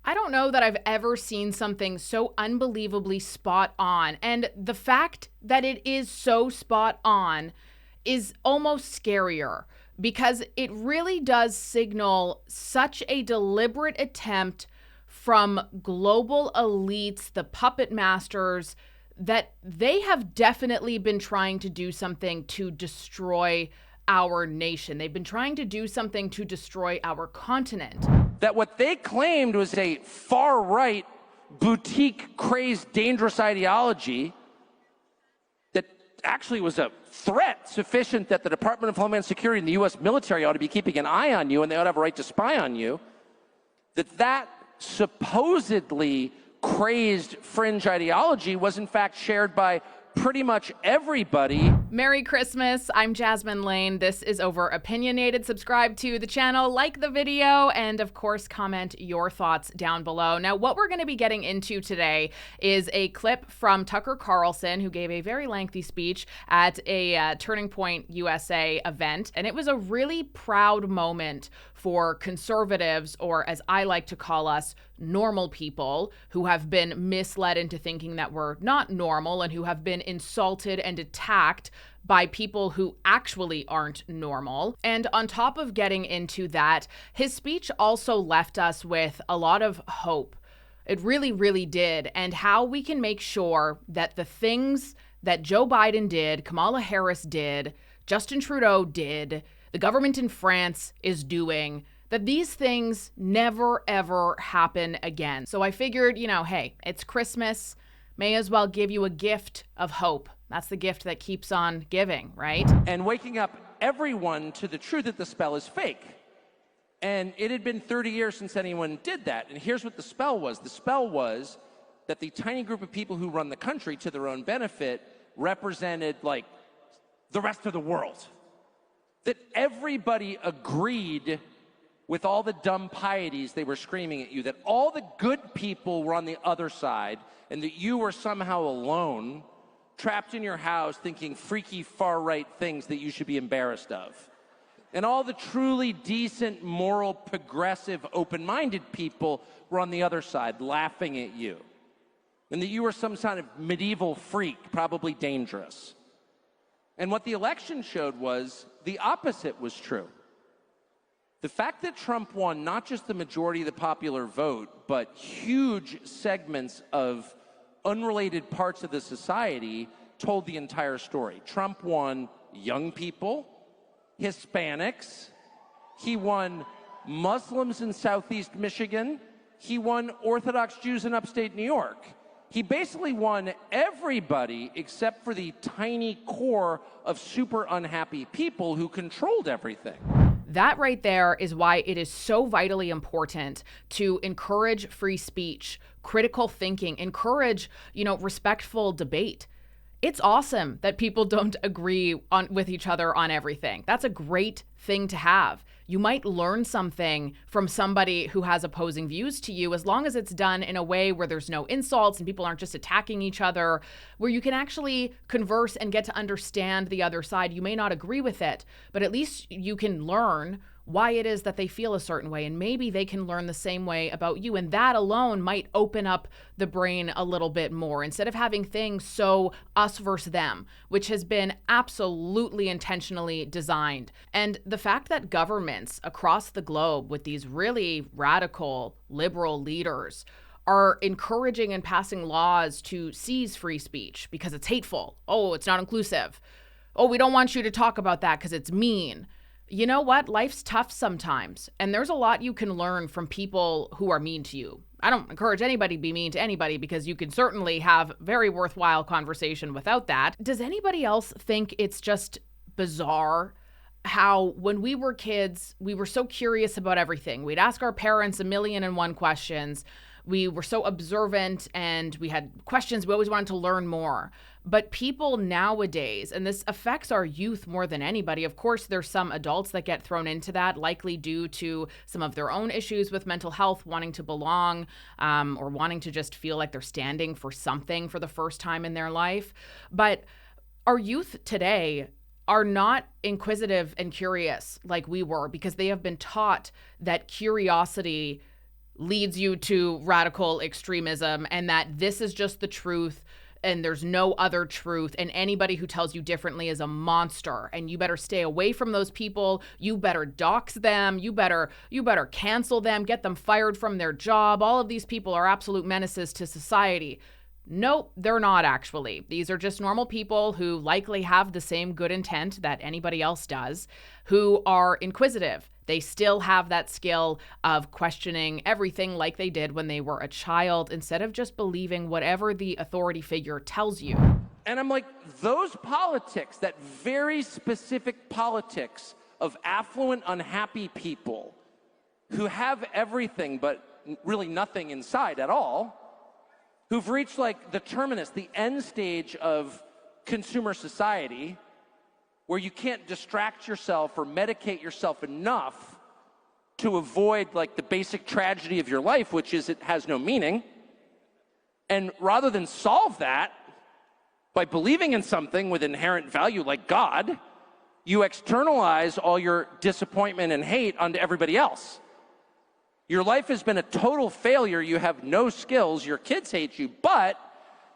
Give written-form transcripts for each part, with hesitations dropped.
I don't know that I've ever seen something so unbelievably spot on. And the fact that it is so spot on is almost scarier because it really does signal such a deliberate attempt from global elites, the puppet masters, that they have definitely been trying to do something to destroy our nation. They've been trying to do something to destroy our continent. That what they claimed was a far-right, boutique, crazed, dangerous ideology that actually was a threat sufficient that the Department of Homeland Security and the U.S. military ought to be keeping an eye on you and they ought to have a right to spy on you, that supposedly crazed fringe ideology was in fact shared by pretty much everybody. Merry Christmas. I'm Jasmine Lane. This is Over Opinionated. Subscribe to the channel, like the video, and of course, comment your thoughts down below. Now, what we're going to be getting into today is a clip from Tucker Carlson, who gave a very lengthy speech at a Turning Point USA event. And it was a really proud moment for conservatives, or as I like to call us, normal people who have been misled into thinking that we're not normal and who have been insulted and attacked by people who actually aren't normal. And on top of getting into that, his speech also left us with a lot of hope. It really, really did. And how we can make sure that the things that Joe Biden did, Kamala Harris did, Justin Trudeau did, the government in France is doing, that these things never, ever happen again. So I figured, hey, it's Christmas. May as well give you a gift of hope. That's the gift that keeps on giving, right? And waking up everyone to the truth that the spell is fake. And it had been 30 years since anyone did that. And here's what the spell was. The spell was that the tiny group of people who run the country to their own benefit represented like the rest of the world. That everybody agreed with all the dumb pieties they were screaming at you, that all the good people were on the other side, and that you were somehow alone, trapped in your house thinking freaky far-right things that you should be embarrassed of. And all the truly decent, moral, progressive, open-minded people were on the other side, laughing at you. And that you were some kind of medieval freak, probably dangerous. And what the election showed was the opposite was true. The fact that Trump won not just the majority of the popular vote, but huge segments of unrelated parts of the society told the entire story. Trump won young people, Hispanics, he won Muslims in Southeast Michigan, he won Orthodox Jews in upstate New York. He basically won everybody except for the tiny core of super unhappy people who controlled everything. That right there is why it is so vitally important to encourage free speech, critical thinking, encourage, respectful debate. It's awesome that people don't agree with each other on everything. That's a great thing to have. You might learn something from somebody who has opposing views to you, as long as it's done in a way where there's no insults and people aren't just attacking each other, where you can actually converse and get to understand the other side. You may not agree with it, but at least you can learn why it is that they feel a certain way, and maybe they can learn the same way about you, and that alone might open up the brain a little bit more instead of having things so us versus them, which has been absolutely intentionally designed. And the fact that governments across the globe with these really radical liberal leaders are encouraging and passing laws to seize free speech because it's hateful. Oh, it's not inclusive. Oh, we don't want you to talk about that because it's mean. You know what? Life's tough sometimes, and there's a lot you can learn from people who are mean to you. I don't encourage anybody to be mean to anybody because you can certainly have very worthwhile conversation without that. Does anybody else think it's just bizarre how when we were kids, we were so curious about everything? We'd ask our parents 1,000,001 questions. We were so observant and we had questions. We always wanted to learn more. But people nowadays, and this affects our youth more than anybody, of course, there's some adults that get thrown into that, likely due to some of their own issues with mental health, wanting to belong, or wanting to just feel like they're standing for something for the first time in their life. But our youth today are not inquisitive and curious like we were because they have been taught that curiosity leads you to radical extremism, and that this is just the truth and there's no other truth, and anybody who tells you differently is a monster, and you better stay away from those people. You better dox them. You better cancel them, get them fired from their job. All of these people are absolute menaces to society. Nope, they're not actually. These are just normal people who likely have the same good intent that anybody else does, who are inquisitive. They still have that skill of questioning everything like they did when they were a child, instead of just believing whatever the authority figure tells you. And I'm like, those politics, that very specific politics of affluent, unhappy people who have everything but really nothing inside at all, who've reached like the terminus, the end stage of consumer society, where you can't distract yourself or medicate yourself enough to avoid like the basic tragedy of your life, which is it has no meaning. And rather than solve that by believing in something with inherent value like God, you externalize all your disappointment and hate onto everybody else. Your life has been a total failure. You have no skills. Your kids hate you, but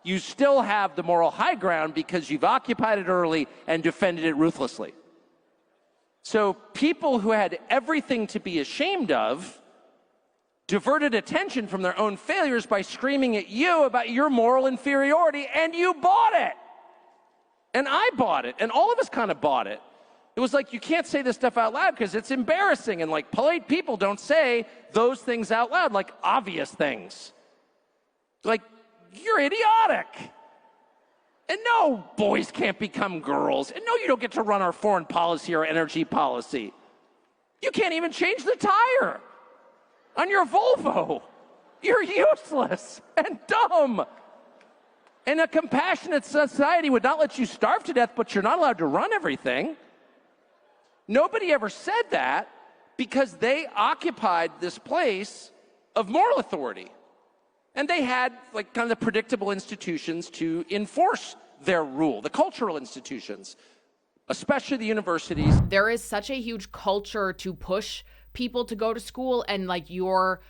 you still have the moral high ground because you've occupied it early and defended it ruthlessly. So people who had everything to be ashamed of diverted attention from their own failures by screaming at you about your moral inferiority, and you bought it. And I bought it, and all of us kind of bought it. It was like, you can't say this stuff out loud because it's embarrassing, and like polite people don't say those things out loud, like obvious things. Like, you're idiotic. And no, boys can't become girls. And no, you don't get to run our foreign policy or energy policy. You can't even change the tire on your Volvo. You're useless and dumb. And a compassionate society would not let you starve to death, but you're not allowed to run everything. Nobody ever said that because they occupied this place of moral authority. And they had like kind of the predictable institutions to enforce their rule, the cultural institutions, especially the universities. There is such a huge culture to push people to go to school, and like you're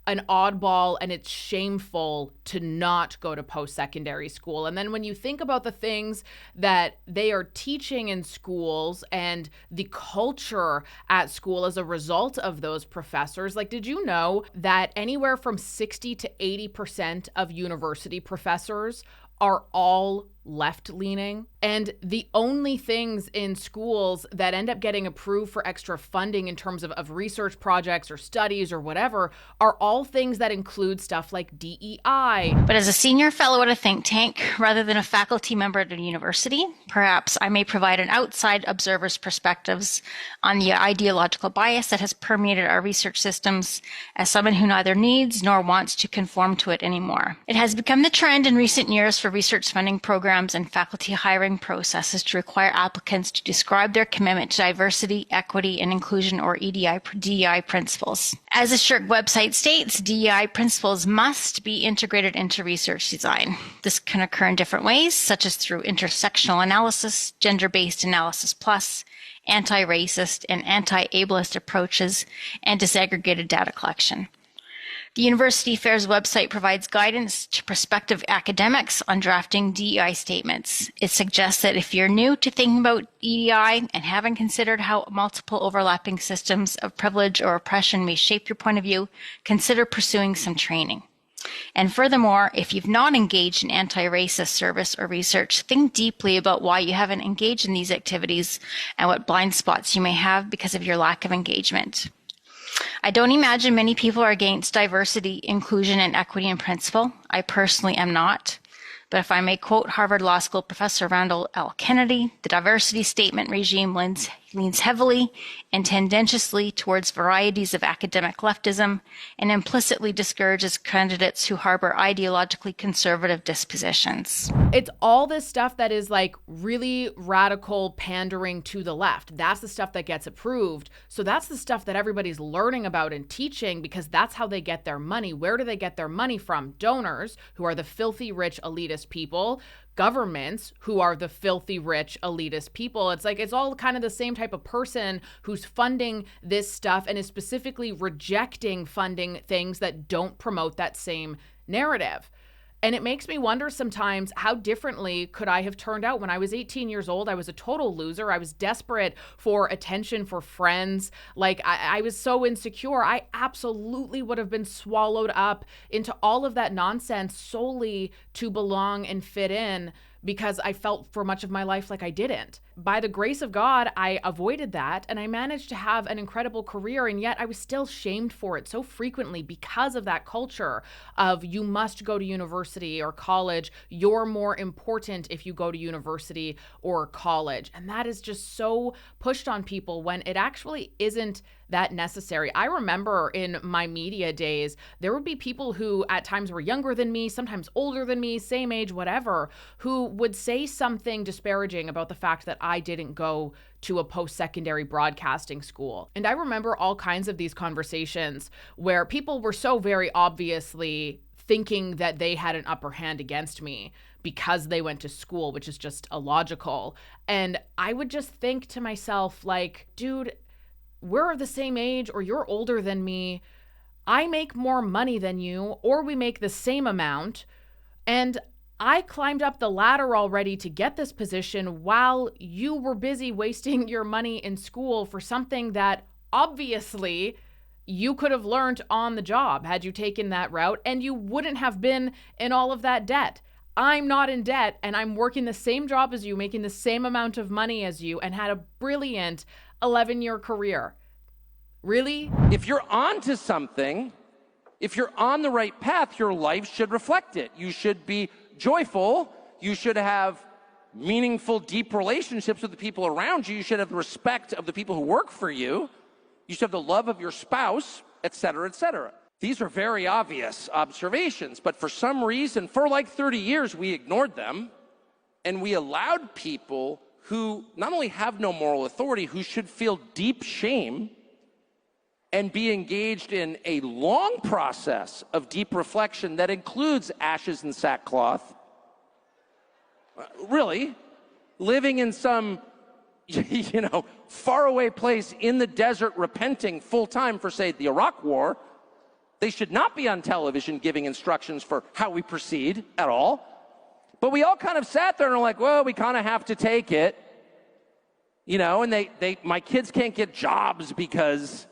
an oddball and it's shameful to not go to post-secondary school. And then when you think about the things that they are teaching in schools and the culture at school as a result of those professors, like, did you know that anywhere from 60 to 80% of university professors are all left-leaning? And the only things in schools that end up getting approved for extra funding in terms of research projects or studies or whatever are all things that include stuff like DEI. But as a senior fellow at a think tank, rather than a faculty member at a university, perhaps I may provide an outside observer's perspectives on the ideological bias that has permeated our research systems as someone who neither needs nor wants to conform to it anymore. It has become the trend in recent years for research funding programs and faculty hiring processes to require applicants to describe their commitment to diversity, equity, and inclusion, or DEI principles. As the SSHRC website states, DEI principles must be integrated into research design. This can occur in different ways, such as through intersectional analysis, gender-based analysis plus, anti-racist and anti-ableist approaches, and disaggregated data collection. The University Affairs website provides guidance to prospective academics on drafting DEI statements. It suggests that if you're new to thinking about DEI and haven't considered how multiple overlapping systems of privilege or oppression may shape your point of view, consider pursuing some training. And furthermore, if you've not engaged in anti-racist service or research, think deeply about why you haven't engaged in these activities and what blind spots you may have because of your lack of engagement. I don't imagine many people are against diversity, inclusion, and equity in principle. I personally am not. But if I may quote Harvard Law School professor Randall L. Kennedy, the diversity statement regime leans heavily and tendentiously towards varieties of academic leftism and implicitly discourages candidates who harbor ideologically conservative dispositions. It's all this stuff that is like really radical pandering to the left. That's the stuff that gets approved. So that's the stuff that everybody's learning about and teaching because that's how they get their money. Where do they get their money from? Donors, who are the filthy rich elitist people, governments who are the filthy rich elitist people. It's like it's all kind of the same type of person who's funding this stuff and is specifically rejecting funding things that don't promote that same narrative. And it makes me wonder sometimes, how differently could I have turned out when I was 18 years old? I was a total loser. I was desperate for attention, for friends. Like I was so insecure. I absolutely would have been swallowed up into all of that nonsense solely to belong and fit in, because I felt for much of my life like I didn't. By the grace of God, I avoided that and I managed to have an incredible career, and yet I was still shamed for it so frequently because of that culture of you must go to university or college. You're more important if you go to university or college. And that is just so pushed on people when it actually isn't that necessary. I remember in my media days, there would be people who at times were younger than me, sometimes older than me, same age, whatever, who would say something disparaging about the fact that I didn't go to a post-secondary broadcasting school. And I remember all kinds of these conversations where people were so very obviously thinking that they had an upper hand against me because they went to school, which is just illogical. And I would just think to myself, like, dude, we're the same age or you're older than me. I make more money than you, or we make the same amount. And I climbed up the ladder already to get this position while you were busy wasting your money in school for something that obviously you could have learned on the job had you taken that route, and you wouldn't have been in all of that debt. I'm not in debt, and I'm working the same job as you, making the same amount of money as you, and had a brilliant 11-year career. Really? If you're onto something, if you're on the right path, your life should reflect it. You should be joyful. You should have meaningful, deep relationships with the people around you. You should have the respect of the people who work for you. You should have the love of your spouse, et cetera, et cetera. These are very obvious observations, but for some reason, for like 30 years, we ignored them, and we allowed people who not only have no moral authority, who should feel deep shame and be engaged in a long process of deep reflection that includes ashes and sackcloth. Really, living in some, faraway place in the desert, repenting full time for, say, the Iraq War. They should not be on television giving instructions for how we proceed at all. But we all kind of sat there and were like, well, we kind of have to take it. And my kids can't get jobs because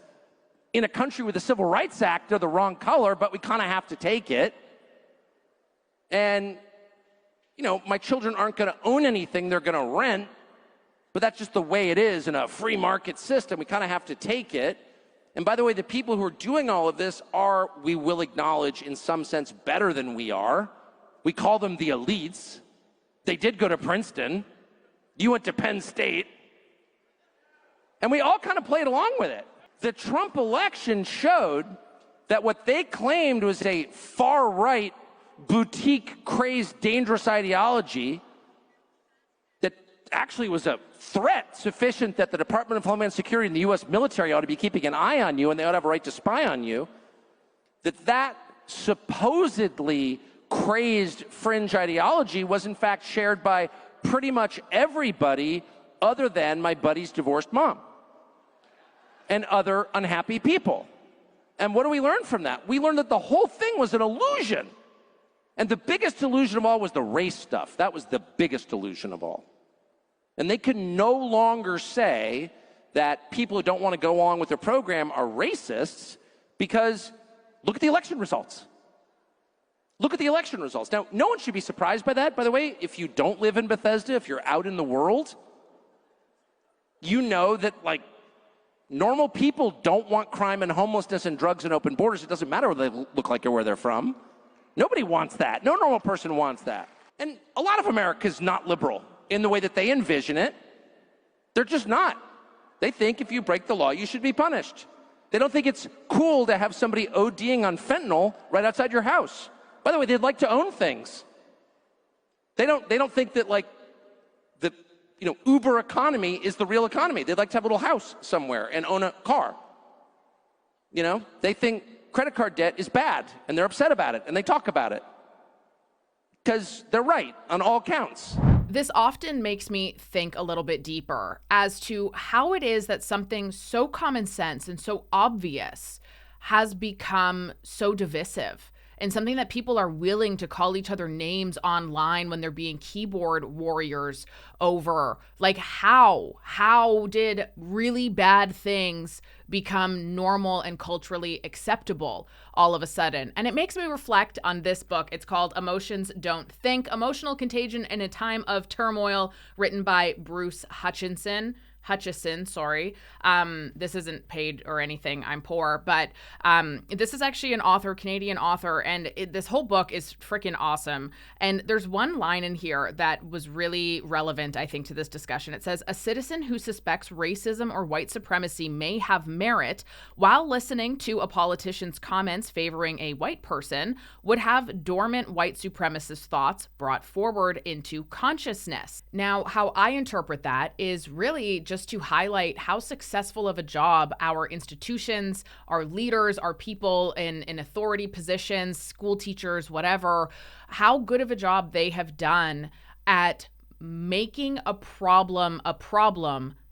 in a country with a Civil Rights Act, they're the wrong color, but we kind of have to take it. And, my children aren't going to own anything, they're going to rent, but that's just the way it is in a free market system. We kind of have to take it. And by the way, the people who are doing all of this are, we will acknowledge, in some sense, better than we are. We call them the elites. They did go to Princeton. You went to Penn State. And we all kind of played along with it. The Trump election showed that what they claimed was a far-right, boutique, crazed, dangerous ideology that actually was a threat sufficient that the Department of Homeland Security and the U.S. military ought to be keeping an eye on you, and they ought to have a right to spy on you, that supposedly crazed fringe ideology was in fact shared by pretty much everybody other than my buddy's divorced mom and other unhappy people. And what do we learn from that? We learned that the whole thing was an illusion. And the biggest illusion of all was the race stuff. That was the biggest illusion of all. And they can no longer say that people who don't want to go along with their program are racists, because look at the election results. Look at the election results. Now, no one should be surprised by that. By the way, if you don't live in Bethesda, if you're out in the world, you know that, normal people don't want crime and homelessness and drugs and open borders. It doesn't matter what they look like or where they're from. Nobody wants that. No normal person wants that. And a lot of America is not liberal in the way that they envision it. They're just not. They think if you break the law, you should be punished. They don't think it's cool to have somebody ODing on fentanyl right outside your house. By the way, they'd like to own things. They don't think that the Uber economy is the real economy. They'd like to have a little house somewhere and own a car. They think credit card debt is bad, and they're upset about it, and they talk about it. because they're right on all counts. This often makes me think a little bit deeper as to how it is that something so common sense and so obvious has become so divisive, and something that people are willing to call each other names online when they're being keyboard warriors over. Like, how did really bad things become normal and culturally acceptable all of a sudden? And it makes me reflect on this book. It's called Emotions Don't Think: Emotional Contagion in a Time of Turmoil, written by Bruce Hutchison. This isn't paid or anything. I'm poor, but this is actually an author, Canadian author, and this whole book is freaking awesome. And there's one line in here that was really relevant, I think, to this discussion. It says, "A citizen who suspects racism or white supremacy may have merit, while listening to a politician's comments favoring a white person, would have dormant white supremacist thoughts brought forward into consciousness." Now, how I interpret that is really just to highlight how successful of a job our institutions, our leaders, our people in authority positions, school teachers, whatever, how good of a job they have done at making a problem,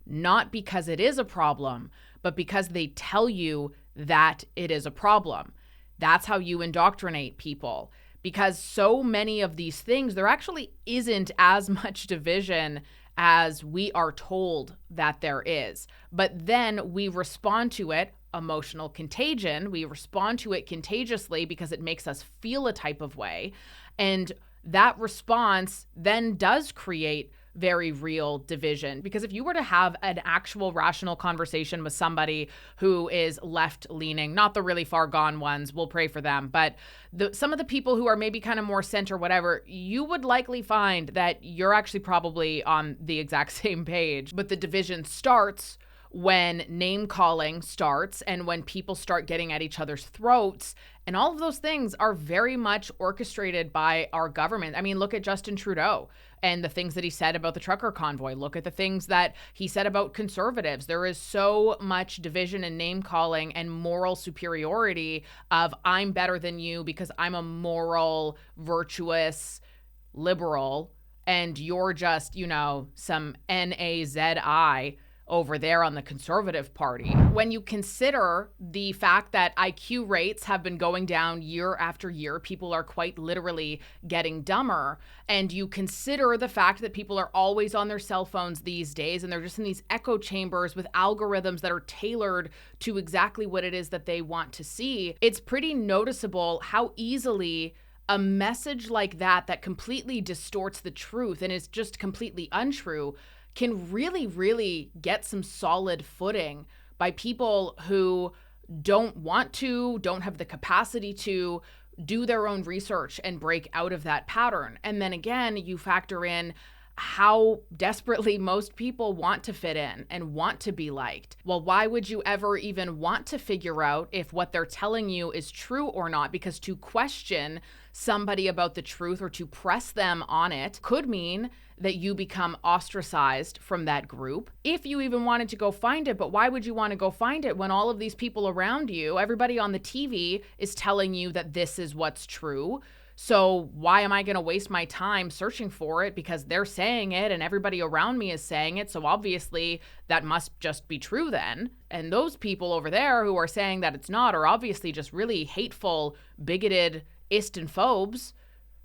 not because it is a problem, but because they tell you that it is a problem. That's how you indoctrinate people. Because so many of these things, there actually isn't as much division as we are told that there is. But then we respond to it, emotional contagion. We respond to it contagiously because it makes us feel a type of way. And that response then does create very real division. Because if you were to have an actual rational conversation with somebody who is left-leaning, not the really far gone ones, we'll pray for them, but some of the people who are maybe kind of more center, whatever, you would likely find that you're actually probably on the exact same page. But the division starts when name calling starts and when people start getting at each other's throats. And all of those things are very much orchestrated by our government. I mean, look at Justin Trudeau and the things that he said about the trucker convoy. Look at the things that he said about conservatives. There is so much division and name calling and moral superiority of I'm better than you because I'm a moral, virtuous liberal, and you're just, some NAZI over there on the Conservative Party. When you consider the fact that IQ rates have been going down year after year, people are quite literally getting dumber, and you consider the fact that people are always on their cell phones these days, and they're just in these echo chambers with algorithms that are tailored to exactly what it is that they want to see, it's pretty noticeable how easily a message like that completely distorts the truth and is just completely untrue can really, really get some solid footing by people who don't have the capacity to do their own research and break out of that pattern. And then again, you factor in how desperately most people want to fit in and want to be liked. Well, why would you ever even want to figure out if what they're telling you is true or not? Because to question somebody about the truth or to press them on it could mean that you become ostracized from that group if you even wanted to go find it. But why would you want to go find it when all of these people around you, everybody on the TV, is telling you that this is what's true? So why am I going to waste my time searching for it because they're saying it and everybody around me is saying it? So obviously that must just be true then. And those people over there who are saying that it's not are obviously just really hateful, bigoted ist and phobes.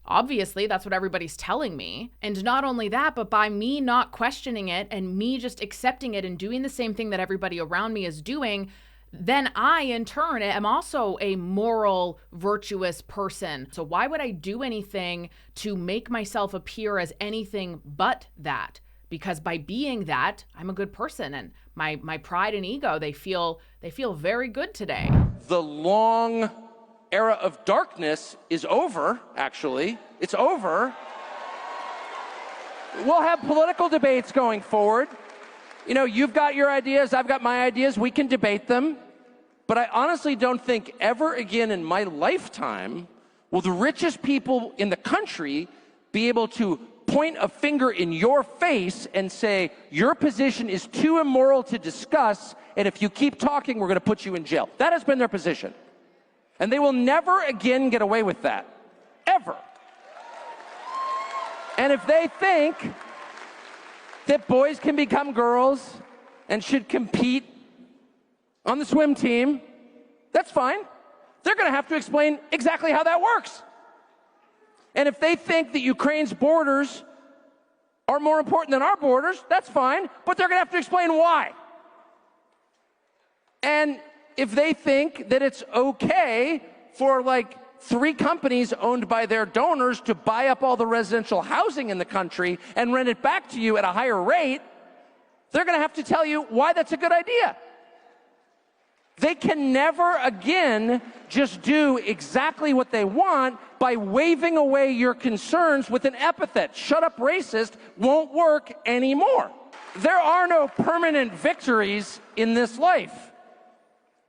Obviously, that's what everybody's telling me. And not only that, but by me not questioning it and me just accepting it and doing the same thing that everybody around me is doing, then I, in turn, am also a moral, virtuous person. So why would I do anything to make myself appear as anything but that? Because by being that, I'm a good person, and my pride and ego, they feel very good today. The long era of darkness is over, actually. It's over. We'll have political debates going forward. You've got your ideas, I've got my ideas, we can debate them. But I honestly don't think ever again in my lifetime will the richest people in the country be able to point a finger in your face and say, your position is too immoral to discuss, and if you keep talking, we're going to put you in jail. That has been their position. And they will never again get away with that. Ever. And if they think that boys can become girls and should compete on the swim team, that's fine. They're going to have to explain exactly how that works. And if they think that Ukraine's borders are more important than our borders, that's fine, but they're going to have to explain why. And if they think that it's okay for like 3 companies owned by their donors to buy up all the residential housing in the country and rent it back to you at a higher rate, they're going to have to tell you why that's a good idea. They can never again just do exactly what they want by waving away your concerns with an epithet. Shut up, racist won't work anymore. There are no permanent victories in this life.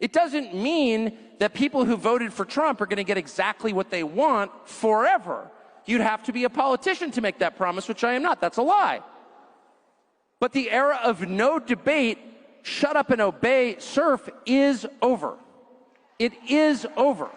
It doesn't mean that people who voted for Trump are going to get exactly what they want forever. You'd have to be a politician to make that promise, which I am not. That's a lie. But the era of no debate, shut up and obey, surf is over. It is over.